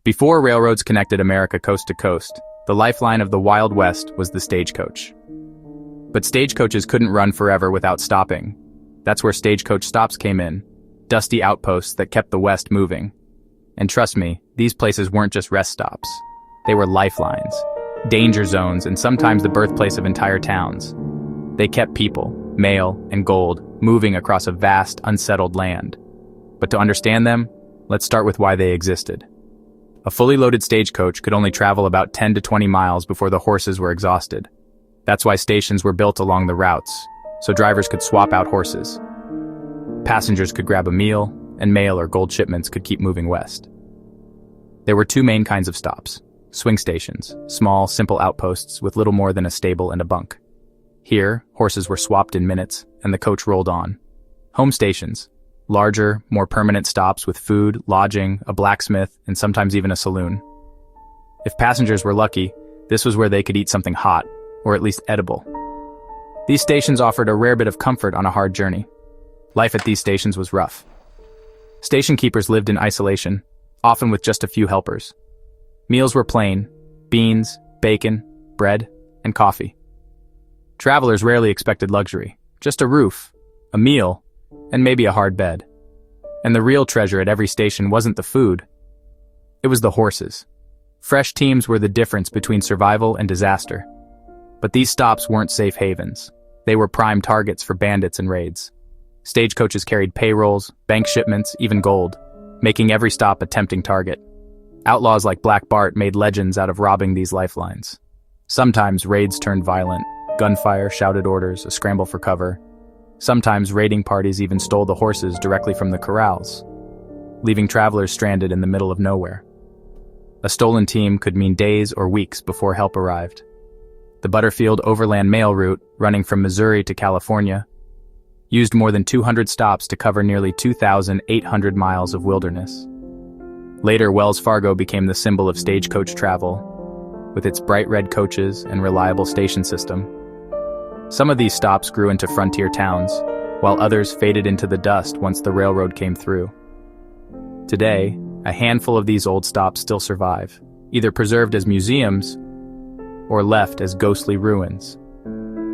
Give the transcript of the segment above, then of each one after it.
Before railroads connected America coast to coast, the lifeline of the Wild West was the stagecoach. But stagecoaches couldn't run forever without stopping. That's where stagecoach stops came in, dusty outposts that kept the West moving. And trust me, these places weren't just rest stops. They were lifelines, danger zones, and sometimes the birthplace of entire towns. They kept people, mail, and gold moving across a vast, unsettled land. But to understand them, let's start with why they existed. A fully loaded stagecoach could only travel about 10 to 20 miles before the horses were exhausted. That's why stations were built along the routes, so drivers could swap out horses. Passengers could grab a meal, and mail or gold shipments could keep moving west. There were two main kinds of stops: swing stations, small, simple outposts with little more than a stable and a bunk. Here, horses were swapped in minutes, and the coach rolled on. Home stations, larger, more permanent stops with food, lodging, a blacksmith, and sometimes even a saloon. If passengers were lucky, this was where they could eat something hot, or at least edible. These stations offered a rare bit of comfort on a hard journey. Life at these stations was rough. Station keepers lived in isolation, often with just a few helpers. Meals were plain: beans, bacon, bread, and coffee. Travelers rarely expected luxury, just a roof, a meal, and maybe a hard bed. And the real treasure at every station wasn't the food. It was the horses. Fresh teams were the difference between survival and disaster. But these stops weren't safe havens. They were prime targets for bandits and raids. Stagecoaches carried payrolls, bank shipments, even gold, making every stop a tempting target. Outlaws like Black Bart made legends out of robbing these lifelines. Sometimes raids turned violent: gunfire, shouted orders, a scramble for cover. Sometimes raiding parties even stole the horses directly from the corrals, leaving travelers stranded in the middle of nowhere. A stolen team could mean days or weeks before help arrived. The Butterfield overland mail route, running from Missouri to California, used more than 200 stops to cover nearly 2,800 miles of wilderness. Later, Wells Fargo became the symbol of stagecoach travel, with its bright red coaches and reliable station system. Some of these stops grew into frontier towns, while others faded into the dust once the railroad came through. Today, a handful of these old stops still survive, either preserved as museums or left as ghostly ruins.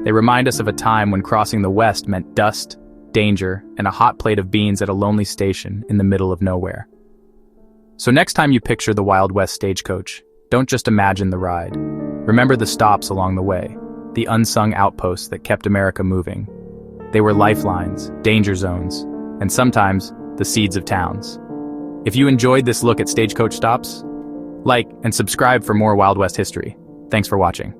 They remind us of a time when crossing the West meant dust, danger, and a hot plate of beans at a lonely station in the middle of nowhere. So next time you picture the Wild West stagecoach, don't just imagine the ride. Remember the stops along the way, the unsung outposts that kept America moving. They were lifelines, danger zones, and sometimes the seeds of towns. If you enjoyed this look at stagecoach stops, like and subscribe for more Wild West history. Thanks for watching.